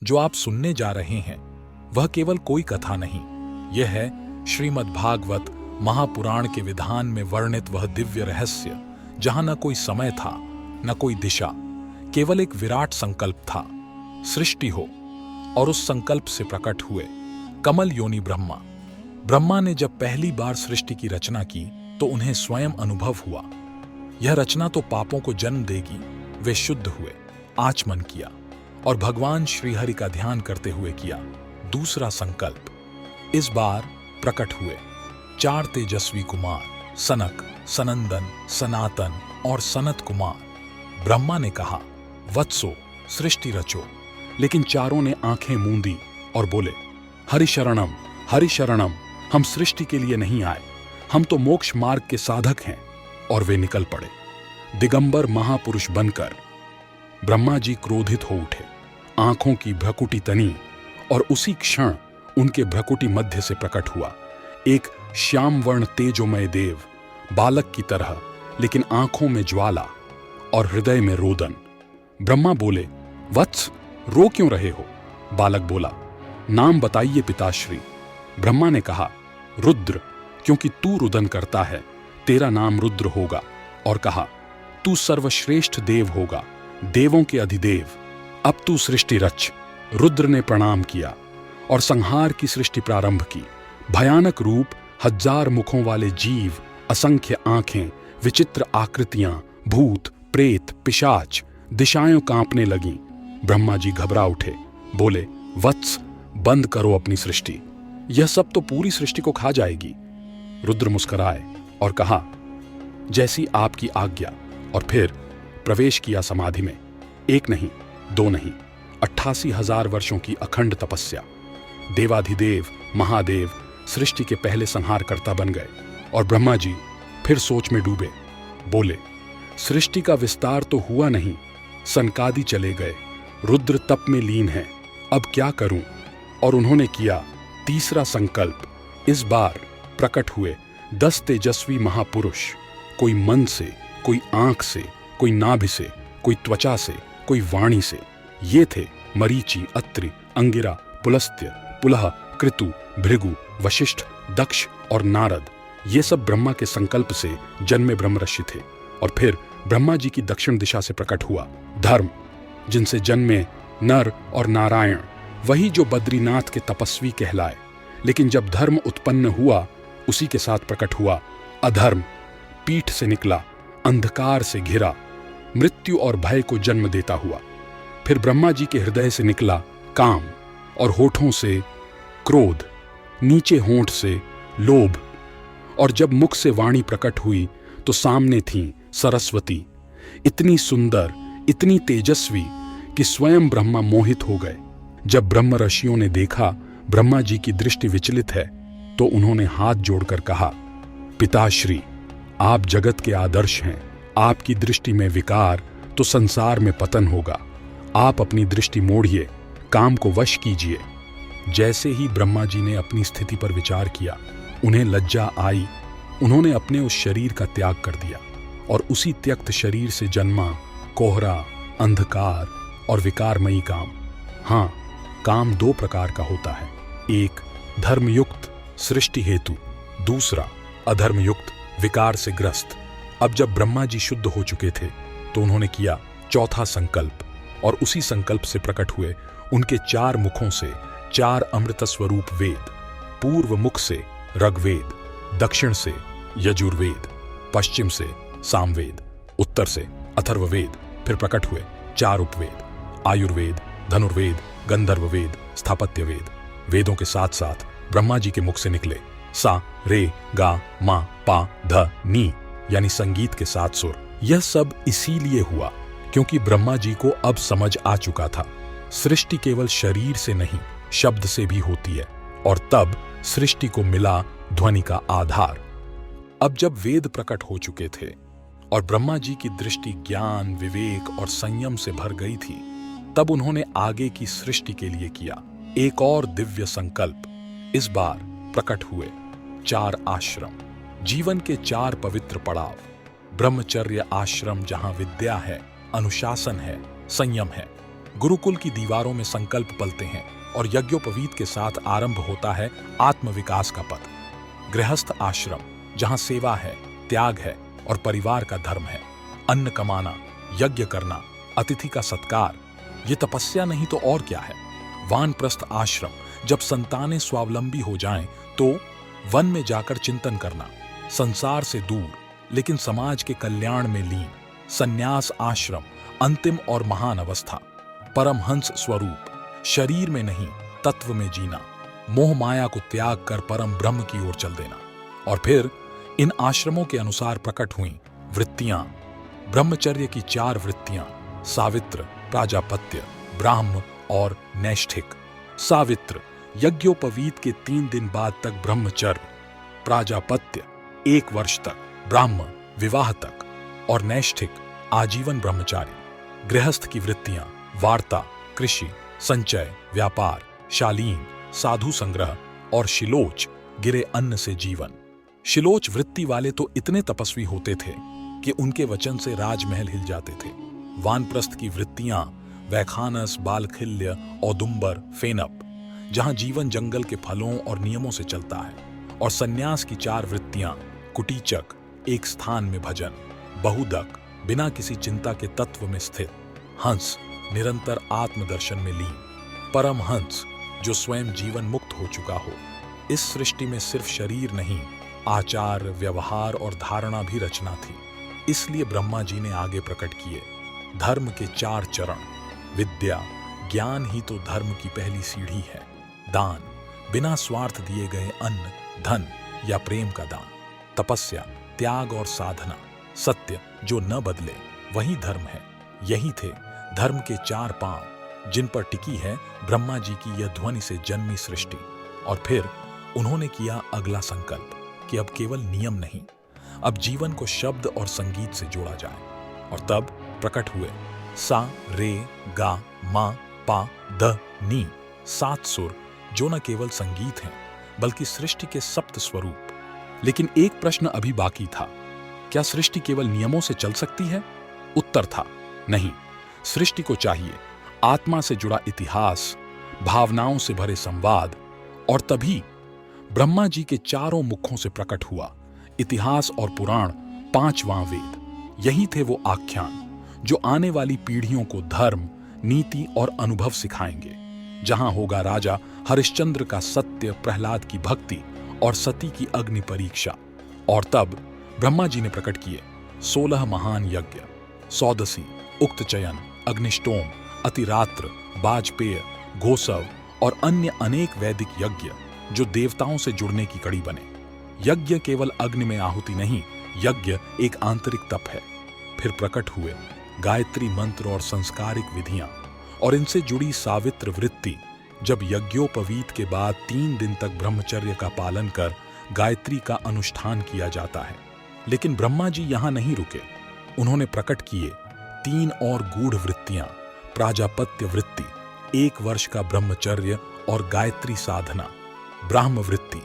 जो आप सुनने जा रहे हैं वह केवल कोई कथा नहीं, यह है श्रीमद् भागवत महापुराण के विधान में वर्णित वह दिव्य रहस्य जहां न कोई समय था न कोई दिशा, केवल एक विराट संकल्प था, सृष्टि हो। और उस संकल्प से प्रकट हुए कमल योनि ब्रह्मा। ब्रह्मा ने जब पहली बार सृष्टि की रचना की तो उन्हें स्वयं अनुभव हुआ, यह रचना तो पापों को जन्म देगी। वे शुद्ध हुए, आचमन किया और भगवान श्रीहरि का ध्यान करते हुए किया दूसरा संकल्प। इस बार प्रकट हुए 4 तेजस्वी कुमार, सनक, सनंदन, सनातन और सनत कुमार। ब्रह्मा ने कहा, वत्सो सृष्टि रचो, लेकिन चारों ने आंखें मूंदी और बोले, हरिशरणम हरिशरणम, हम सृष्टि के लिए नहीं आए, हम तो मोक्ष मार्ग के साधक हैं। और वे निकल पड़े दिगंबर महापुरुष बनकर। ब्रह्मा जी क्रोधित हो उठे, आंखों की भ्रकुटी तनी और उसी क्षण उनके भ्रकुटी मध्य से प्रकट हुआ एक श्याम वर्ण तेजोमय देव, बालक की तरह, लेकिन आंखों में ज्वाला और हृदय में रोदन। ब्रह्मा बोले, वत्स रो क्यों रहे हो? बालक बोला, नाम बताइए पिताश्री। ब्रह्मा ने कहा, रुद्र, क्योंकि तू रुदन करता है तेरा नाम रुद्र होगा। और कहा, तू सर्वश्रेष्ठ देव होगा, देवों के अधिदेव, अब तू सृष्टि रच। रुद्र ने प्रणाम किया और संहार की सृष्टि प्रारंभ की। भयानक रूप, 1000 मुखों वाले जीव, असंख्य आंखें, विचित्र आकृतियां, भूत प्रेत पिशाच, दिशाएं कांपने लगीं। ब्रह्मा जी घबरा उठे, बोले, वत्स बंद करो अपनी सृष्टि, यह सब तो पूरी सृष्टि को खा जाएगी। रुद्र मुस्कुराए और कहा, जैसी आपकी आज्ञा। और फिर प्रवेश किया समाधि में। 1 नहीं 2 नहीं, 88,000 वर्षों की अखंड तपस्या। देवाधिदेव महादेव सृष्टि के पहले संहारकर्ता बन गए। और ब्रह्मा जी फिर सोच में डूबे, बोले, सृष्टि का विस्तार तो हुआ नहीं, सनकादि चले गए, रुद्र तप में लीन है, अब क्या करूं? और उन्होंने किया तीसरा संकल्प। इस बार प्रकट हुए 10 तेजस्वी महापुरुष, कोई मन से, कोई आंख से, कोई नाभि से, कोई त्वचा से, कोई वाणी से। ये थे मरीचि, अत्रि, अंगिरा, पुलस्त्य, पुलह, कृतु, भृगु, वशिष्ठ, दक्ष और नारद। ये सब ब्रह्मा के संकल्प से जन्मे ब्रह्मर्षि थे। और फिर ब्रह्मा जी की दक्षिण दिशा से प्रकट हुआ धर्म, जिनसे जन्मे नर और नारायण, वही जो बद्रीनाथ के तपस्वी कहलाए। लेकिन जब धर्म उत्पन्न हुआ, उसी के साथ प्रकट हुआ अधर्म, पीठ से निकला, अंधकार से घिरा, मृत्यु और भय को जन्म देता हुआ। फिर ब्रह्मा जी के हृदय से निकला काम और होठों से क्रोध, नीचे होंठ से लोभ। और जब मुख से वाणी प्रकट हुई तो सामने थी सरस्वती, इतनी सुंदर, इतनी तेजस्वी कि स्वयं ब्रह्मा मोहित हो गए। जब ब्रह्म ऋषियों ने देखा ब्रह्मा जी की दृष्टि विचलित है तो उन्होंने हाथ जोड़कर कहा, पिताश्री, आप जगत के आदर्श हैं, आपकी दृष्टि में विकार तो संसार में पतन होगा। आप अपनी दृष्टि मोड़िए, काम को वश कीजिए। जैसे ही ब्रह्मा जी ने अपनी स्थिति पर विचार किया, उन्हें लज्जा आई। उन्होंने अपने उस शरीर का त्याग कर दिया और उसी त्यक्त शरीर से जन्मा कोहरा, अंधकार और विकारमयी काम। हाँ, काम 2 प्रकार का होता है, एक धर्मयुक्त सृष्टि हेतु, दूसरा अधर्मयुक्त विकार से ग्रस्त। अब जब ब्रह्मा जी शुद्ध हो चुके थे तो उन्होंने किया चौथा संकल्प। और उसी संकल्प से प्रकट हुए उनके 4 मुखों से 4 अमृत स्वरूप वेद। पूर्व मुख से ऋग्वेद, दक्षिण से यजुर्वेद, पश्चिम से सामवेद, उत्तर से अथर्ववेद। फिर प्रकट हुए 4 उपवेद, आयुर्वेद, धनुर्वेद, गंधर्ववेद, स्थापत्यवेद। वेदों के साथ साथ ब्रह्मा जी के मुख से निकले सा, रे, गा, मा, पा, ध, नी, यानी संगीत के 7 सुर। यह सब इसीलिए हुआ क्योंकि ब्रह्मा जी को अब समझ आ चुका था, सृष्टि केवल शरीर से नहीं, शब्द से भी होती है। और तब सृष्टि को मिला ध्वनि का आधार। अब जब वेद प्रकट हो चुके थे और ब्रह्मा जी की दृष्टि ज्ञान, विवेक और संयम से भर गई थी, तब उन्होंने आगे की सृष्टि के लिए किया एक और दिव्य संकल्प। इस बार प्रकट हुए 4 आश्रम, जीवन के 4 पवित्र पड़ाव। ब्रह्मचर्य आश्रम, जहां विद्या है, अनुशासन है, संयम है। गुरुकुल की दीवारों में संकल्प पलते हैं और यज्ञोपवीत के साथ आरंभ होता है आत्मविकास का पथ। गृहस्थ आश्रम, जहां सेवा है, त्याग है और परिवार का धर्म है। अन्न कमाना, यज्ञ करना, अतिथि का सत्कार, ये तपस्या नहीं तो और क्या है। वानप्रस्थ आश्रम, जब संतानें स्वावलंबी हो जाएं तो वन में जाकर चिंतन करना, संसार से दूर लेकिन समाज के कल्याण में लीन। संन्यास आश्रम, अंतिम और महान अवस्था। परमहंस स्वरूप, शरीर में नहीं तत्व में जीना, मोह माया को त्याग कर परम ब्रह्म की ओर चल देना। और फिर इन आश्रमों के अनुसार प्रकट हुई वृत्तियां, ब्रह्मचर्य की 4 वृत्तियां, सावित्र, प्राजापत्य, ब्राह्म और नैष्ठिक। सावित्र, यज्ञोपवीत के 3 दिन बाद तक ब्रह्मचर्य, प्राजापत्य 1 वर्ष तक, ब्राह्म विवाह तक और नैष्ठिक आजीवन ब्रह्मचारी। गृहस्थ की वृत्तियां, वार्ता, कृषि, संचय, व्यापार, शालीन, साधु संग्रह और शिलोच, गिरे अन्न से जीवन। शिलोच वृत्ति वाले तो इतने तपस्वी होते थे कि उनके वचन से राजमहल हिल जाते थे। वानप्रस्थ की वृत्तियां, वैखानस, बालखिल्य, औदुंबर, फेनप, जहां जीवन जंगल के फलों और नियमों से चलता है। और संन्यास की 4 वृत्तियां, कुटीचक, एक स्थान में भजन, बहुदक, बिना किसी चिंता के तत्व में स्थित, हंस, निरंतर आत्मदर्शन में लीन, परम हंस, जो स्वयं जीवन मुक्त हो चुका हो। इस सृष्टि में सिर्फ शरीर नहीं, आचार, व्यवहार और धारणा भी रचना थी। इसलिए ब्रह्मा जी ने आगे प्रकट किए धर्म के 4 चरण। विद्या, ज्ञान ही तो धर्म की पहली सीढ़ी है। दान, बिना स्वार्थ दिए गए अन्न, धन या प्रेम का दान। तपस्या, त्याग और साधना। सत्य, जो न बदले, वही धर्म है। यही थे धर्म के 4 पांव, जिन पर टिकी है ब्रह्मा जी की यह ध्वनि से जन्मी सृष्टि। और फिर उन्होंने किया अगला संकल्प कि अब केवल नियम नहीं, अब जीवन को शब्द और संगीत से जोड़ा जाए। और तब प्रकट हुए सा, रे, गा, मा, पा, ध, नी, 7 सुर, जो न केवल संगीत हैं बल्कि सृष्टि के 7 स्वरूप। लेकिन एक प्रश्न अभी बाकी था, क्या सृष्टि केवल नियमों से चल सकती है? उत्तर था नहीं, सृष्टि को चाहिए आत्मा से जुड़ा इतिहास, भावनाओं से भरे संवाद। और तभी ब्रह्मा जी के 4 मुखों से प्रकट हुआ इतिहास और पुराण, 5वां वेद। यही थे वो आख्यान जो आने वाली पीढ़ियों को धर्म, नीति और अनुभव सिखाएंगे। जहां होगा राजा हरिश्चंद्र का सत्य, प्रहलाद की भक्ति और सती की अग्नि परीक्षा। और तब ब्रह्मा जी ने प्रकट किए 16 महान यज्ञ, सौदसी, उक्तचयन, अग्निष्टोम, अतिरात्र, बाजपेय, घोसव और अन्य अनेक वैदिक यज्ञ जो देवताओं से जुड़ने की कड़ी बने। यज्ञ केवल अग्नि में आहुति नहीं, यज्ञ एक आंतरिक तप है। फिर प्रकट हुए गायत्री मंत्र और संस्कारिक विधियां और इनसे जुड़ी सावित्र वृत्ति। जब यज्ञोपवीत के बाद 3 दिन तक ब्रह्मचर्य का पालन कर गायत्री का अनुष्ठान किया जाता है। लेकिन ब्रह्मा जी यहां नहीं रुके, उन्होंने प्रकट किए 3 और गूढ़ वृत्तियां, प्राजापत्य वृत्ति, 1 वर्ष का ब्रह्मचर्य और गायत्री साधना, ब्राह्म वृत्ति,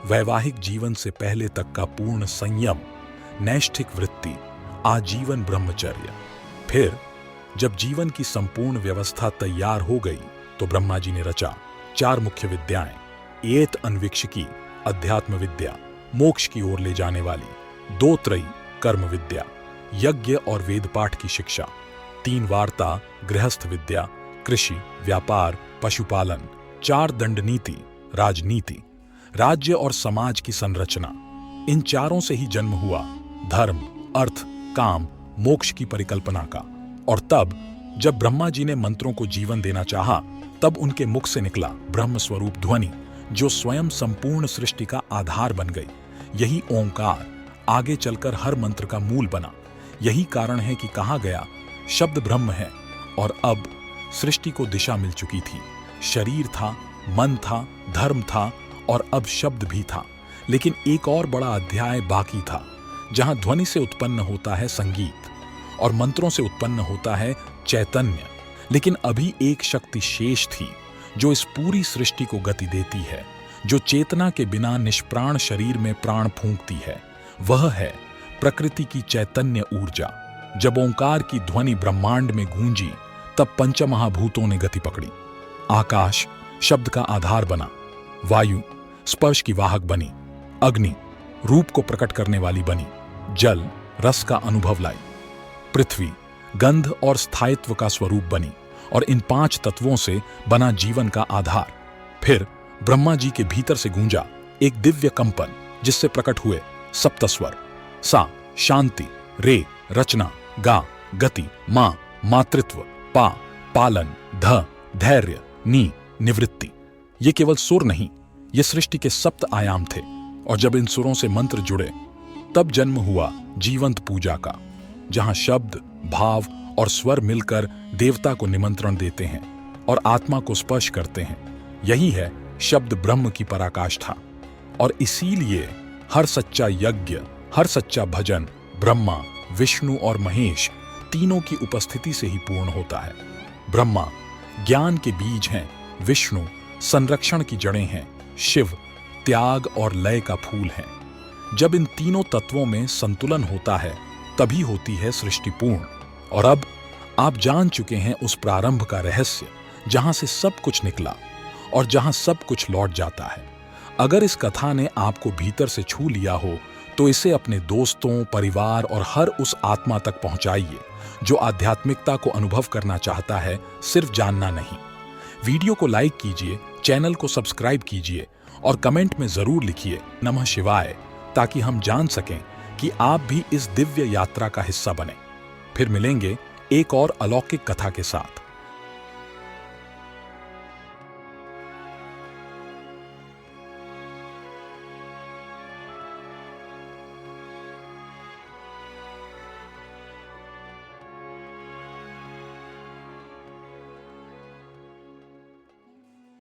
वैवाहिक जीवन से पहले तक का पूर्ण संयम, नैष्ठिक वृत्ति, आजीवन ब्रह्मचर्य। फिर जब जीवन की संपूर्ण व्यवस्था तैयार हो गई तो ब्रह्मा जी ने रचा 4 मुख्य विद्याएं, एत अन्वीक्षिकी, अध्यात्म विद्या, मोक्ष की ओर ले जाने वाली, 2 त्रयी, कर्म विद्या, यज्ञ और वेद पाठ की शिक्षा, 3 वार्ता, गृहस्थ विद्या, कृषि, व्यापार, पशुपालन, 4 दंड नीति, राजनीति, राज्य और समाज की संरचना। इन 4 से ही जन्म हुआ धर्म, अर्थ, काम, मोक्ष की परिकल्पना का। और तब जब ब्रह्मा जी ने मंत्रों को जीवन देना चाहा, तब उनके मुख से निकला ब्रह्म स्वरूप ध्वनि, जो स्वयं संपूर्ण सृष्टि का आधार बन गई। यही ओंकार आगे चलकर हर मंत्र का मूल बना। यही कारण है कि कहा गया शब्द ब्रह्म है। और अब सृष्टि को दिशा मिल चुकी थी। शरीर था, मन था, धर्म था और अब शब्द भी था। लेकिन एक और बड़ा अध्याय बाकी था, जहां ध्वनि से उत्पन्न होता है संगीत और मंत्रों से उत्पन्न होता है चैतन्य। लेकिन अभी एक शक्ति शेष थी जो इस पूरी सृष्टि को गति देती है, जो चेतना के बिना निष्प्राण शरीर में प्राण फूंकती है। वह है प्रकृति की चैतन्य ऊर्जा। जब ओंकार की ध्वनि ब्रह्मांड में गूंजी, तब पंचमहाभूतों ने गति पकड़ी। आकाश शब्द का आधार बना, वायु स्पर्श की वाहक बनी, अग्नि रूप को प्रकट करने वाली बनी, जल रस का अनुभव लाई, पृथ्वी गंध और स्थायित्व का स्वरूप बनी और इन 5 तत्वों से बना जीवन का आधार। फिर ब्रह्मा जी के भीतर से गूंजा एक दिव्य कंपन, जिससे प्रकट हुए सप्तस्वर, सा शांति, रे रचना, गा गति, मां मातृत्व, पा पालन, ध धैर्य, नी निवृत्ति। ये केवल सुर नहीं, ये सृष्टि के 7 आयाम थे। और जब इन सुरों से मंत्र जुड़े तब जन्म हुआ जीवंत पूजा का, जहां शब्द भाव और स्वर मिलकर देवता को निमंत्रण देते हैं और आत्मा को स्पर्श करते हैं। यही है शब्द ब्रह्म की पराकाष्ठा। और इसीलिए हर सच्चा यज्ञ, हर सच्चा भजन ब्रह्मा, विष्णु और महेश तीनों की उपस्थिति से ही पूर्ण होता है। ब्रह्मा ज्ञान के बीज हैं, विष्णु संरक्षण की जड़ें हैं, शिव त्याग और लय का फूल है। जब इन तीनों तत्वों में संतुलन होता है तभी होती है सृष्टि पूर्ण। और अब आप जान चुके हैं उस प्रारंभ का रहस्य, जहां से सब कुछ निकला और जहां सब कुछ लौट जाता है। अगर इस कथा ने आपको भीतर से छू लिया हो तो इसे अपने दोस्तों, परिवार और हर उस आत्मा तक पहुंचाइए जो आध्यात्मिकता को अनुभव करना चाहता है, सिर्फ जानना नहीं। वीडियो को लाइक कीजिए, चैनल को सब्सक्राइब कीजिए और कमेंट में जरूर लिखिए नमः शिवाय, ताकि हम जान सकें कि आप भी इस दिव्य यात्रा का हिस्सा बने। फिर मिलेंगे एक और अलौकिक कथा के साथ।